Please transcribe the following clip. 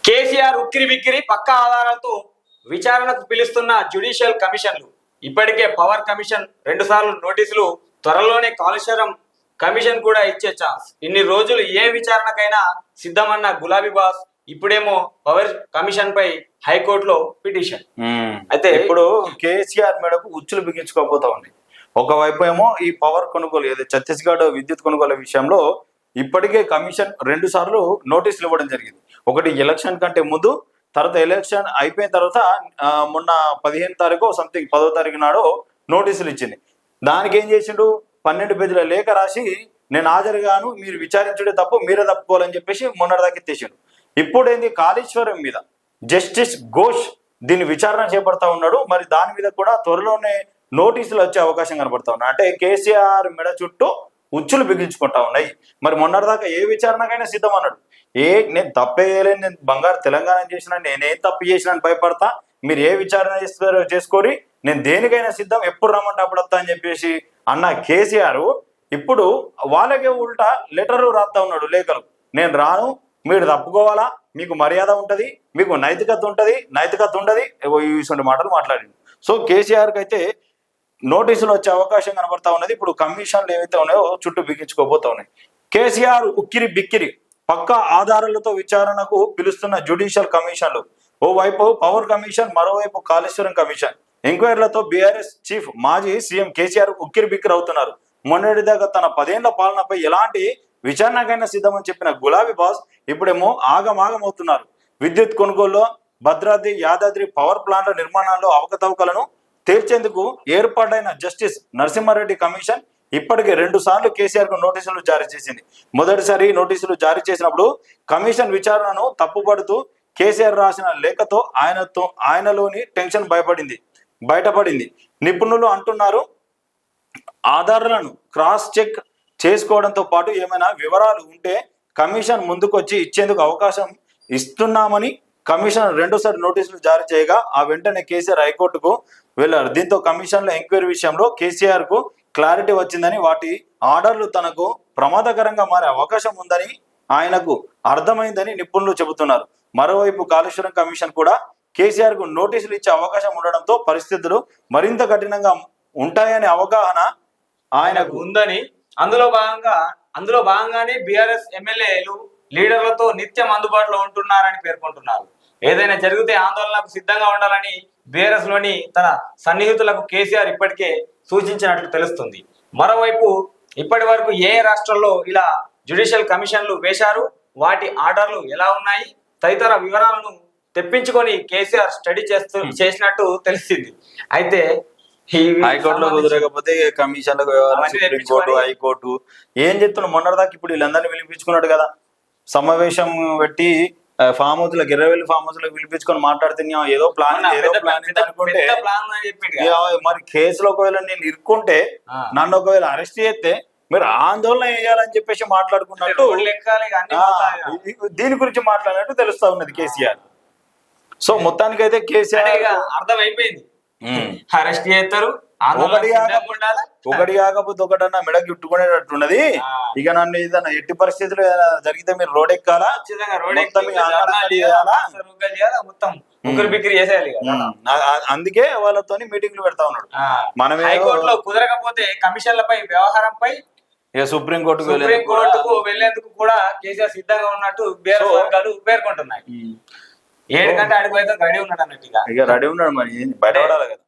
కేసీఆర్ ఉక్కిరి బిక్కిరి పక్కా ఆధారాలతో విచారణకు పిలుస్తున్న జ్యుడిషియల్ కమిషన్లు. ఇప్పటికే పవర్ కమిషన్ 2 సార్లు నోటీసులు, త్వరలోనే కాళేశ్వరం కమిషన్ కూడా ఇచ్చే ఛాన్స్. ఇన్ని రోజులు ఏ విచారణకైనా సిద్ధమన్న గులాబీ బాస్ ఇప్పుడేమో పవర్ కమిషన్ పై హైకోర్టులో పిటిషన్. అయితే ఇప్పుడు కేసీఆర్ మేడకు ఉచ్చులు బిగించుకోబోతా ఉంది. ఒకవైపు ఏమో ఈ పవర్ కొనుగోలు ఏదో ఛత్తీస్గఢ్ విద్యుత్ కొనుగోలు విషయంలో ఇప్పటికే కమిషన్ 2 సార్లు నోటీసులు ఇవ్వడం జరిగింది. ఒకటి ఎలక్షన్ కంటే ముందు, తర్వాత ఎలక్షన్ అయిపోయిన తర్వాత మొన్న 15 తారీఖు సంథింగ్ 10వ తారీఖు నాడు నోటీసులు ఇచ్చింది. దానికి ఏం చేసిండు, 12 పేజీల లేఖ రాసి నేను హాజరుగాను, మీరు విచారించుడే తప్పు, మీరే తప్పుకోవాలని చెప్పేసి మొన్నటిదాకా ఎత్తేసిండు. ఇప్పుడు ఏంది, కాళేశ్వరం మీద జస్టిస్ ఘోష్ దీన్ని విచారణ చేపడతా ఉన్నాడు. మరి దాని మీద కూడా త్వరలోనే నోటీసులు వచ్చే అవకాశం కనబడతా ఉన్నాయి. అంటే కేసీఆర్ మెడ చుట్టూ ఉచ్చులు బిగించుకుంటా ఉన్నాయి. మరి మొన్నటిదాకా ఏ విచారణకైనా సిద్ధం అన్నాడు. నేను తప్పే చేయలేను, నేను బంగారు తెలంగాణ చేసినా, నేనేం తప్పు చేసినా అని భయపడతా, మీరు ఏ విచారణ చేస్తారో చేసుకొని నేను దేనికైనా సిద్ధం, ఎప్పుడు రమ్మంటే అప్పుడు వస్తా అని చెప్పేసి అన్న కేసీఆర్ ఇప్పుడు వాళ్ళకే ఉల్టా లెటర్లు రాస్తా ఉన్నాడు, లేఖలు. నేను రాను, మీరు తప్పుకోవాలా, మీకు మర్యాద ఉంటుంది, మీకు నైతికత ఉంటుంది, నైతికత ఉండదు, ఇటువంటి మాటలు మాట్లాడింది. సో కేసీఆర్కి అయితే నోటీసులు వచ్చే అవకాశం కనబడతా ఉన్నది. ఇప్పుడు కమిషన్లు ఏవైతే ఉన్నాయో చుట్టూ బిగించుకోబోతా ఉన్నాయి. కేసీఆర్ ఉక్కిరి బిక్కిరి పక్కా ఆధారాలతో విచారణకు పిలుస్తున్న జ్యుడిషియల్ కమిషన్లు. ఓవైపు పవర్ కమిషన్, మరోవైపు కాళేశ్వరం కమిషన్. ఎంక్వైరీలతో బీఆర్ఎస్ చీఫ్ మాజీ సీఎం కేసీఆర్ ఉక్కిరి బిక్కిరి అవుతున్నారు. మొన్నటిదాకా తన 10 ఏళ్ల పాలనపై ఎలాంటి విచారణకైనా సిద్ధమని చెప్పిన గులాబీ బాస్ ఇప్పుడేమో ఆగమాగం అవుతున్నారు. విద్యుత్ కొనుగోలులో, భద్రాద్రి యాదాద్రి పవర్ ప్లాంట్ల నిర్మాణాల్లో అవకతవకలను తేల్చేందుకు ఏర్పాటైన జస్టిస్ నరసింహారెడ్డి కమిషన్ ఇప్పటికే 2 సార్లు కేసీఆర్ కు నోటీసులు జారీ చేసింది. మొదటిసారి నోటీసులు జారీ చేసినప్పుడు కమిషన్ విచారణను తప్పుపడుతూ కేసీఆర్ రాసిన లేఖతో ఆయనలోని టెన్షన్ బయటపడింది. నిపుణులు అంటున్నారు, ఆధారాలను క్రాస్ చెక్ చేసుకోవడంతో పాటు ఏమైనా వివరాలు ఉంటే కమిషన్ ముందుకొచ్చి ఇచ్చేందుకు అవకాశం ఇస్తున్నామని కమిషన్ 2 సార్లు నోటీసులు జారీ చేయగా ఆ వెంటనే కేసీఆర్ హైకోర్టుకు వెళ్లారు. దీంతో కమిషన్ల ఎంక్వైరీ విషయంలో కేసీఆర్ కు క్లారిటీ వచ్చిందని, వాటి ఆర్డర్లు తనకు ప్రమాదకరంగా మారే అవకాశం ఉందని ఆయనకు అర్థమైందని నిపుణులు చెబుతున్నారు. మరోవైపు కాళేశ్వరం కమిషన్ కూడా కేసీఆర్ కు నోటీసులు ఇచ్చే అవకాశం ఉండడంతో పరిస్థితులు మరింత కఠినంగా ఉంటాయనే అవగాహన ఆయనకు ఉందని, అందులో భాగంగానే బీఆర్ఎస్ ఎమ్మెల్యేలు లీడర్లతో నిత్యం అందుబాటులో ఉంటున్నారని పేర్కొంటున్నారు. ఏదైనా జరిగితే ఆందోళనకు సిద్ధంగా ఉండాలని బీఆర్ఎస్ లోని తన సన్నిహితులకు కేసీఆర్ ఇప్పటికే సూచించినట్లు తెలుస్తుంది. మరోవైపు ఇప్పటి వరకు ఏ రాష్ట్రంలో ఇలా జ్యుడిషియల్ కమిషన్లు వేశారు, వాటి ఆర్డర్లు ఎలా ఉన్నాయి తదితర వివరాలను తెప్పించుకొని కేసీఆర్ స్టడీ చేసినట్టు తెలిసింది. అయితే హైకోర్టులో కుదరకపోతే కమిషన్లకు సుప్రీంకోర్టు, హైకోర్టు ఏం చెప్తున్నా. మొన్నటిదాకా ఇప్పుడు వీళ్ళందరినీ పిలిపించుకున్నాడు కదా, సమావేశం పెట్టి ఫామ్ హౌస్ లకు 20,000 ఫామ్ హౌస్ లకు పిలిపించుకొని మాట్లాడుతున్నా. ఏదో ప్లాన్ అనుకుంటే మరి కేసులో ఒకవేళ నేను ఇరుక్కుంటే, నన్ను ఒకవేళ అరెస్ట్ చేస్తే మీరు ఆందోళన చేయాలని చెప్పేసి మాట్లాడుకున్నట్టు, దీని గురించి మాట్లాడినట్టు తెలుస్తా ఉన్నది కేసీఆర్. సో మొత్తానికైతే కేసీఆర్ అర్థమైపోయింది, అరెస్ట్ చేస్తారు, ఒకటి కాకపోతే ఒకటన్నా మెడకి చుట్టుకునేటట్టున్నది. ఇక నన్ను ఏదైనా ఎట్టి పరిస్థితులు జరిగితే మీరు రోడ్ ఎక్కాలా, అందుకే వాళ్ళతో మీటింగ్లు పెడతా ఉన్నాడు. మనం హైకోర్టులో కుదరకపోతే కమిషన్లపై వ్యవహారంపై సుప్రీంకోర్టుకు వెళ్లేందుకు కూడా కేసీఆర్ సిద్ధంగా ఉన్నట్టు బీఆర్ఎస్ వర్గాలు పేర్కొంటున్నాయి. 7 గంటల అడిగిపోతే రెడీ ఉన్నాడు అన్నట్టుగా. ఇక రెడీ ఉన్నాడు, మరి బయటపడాలి కదా.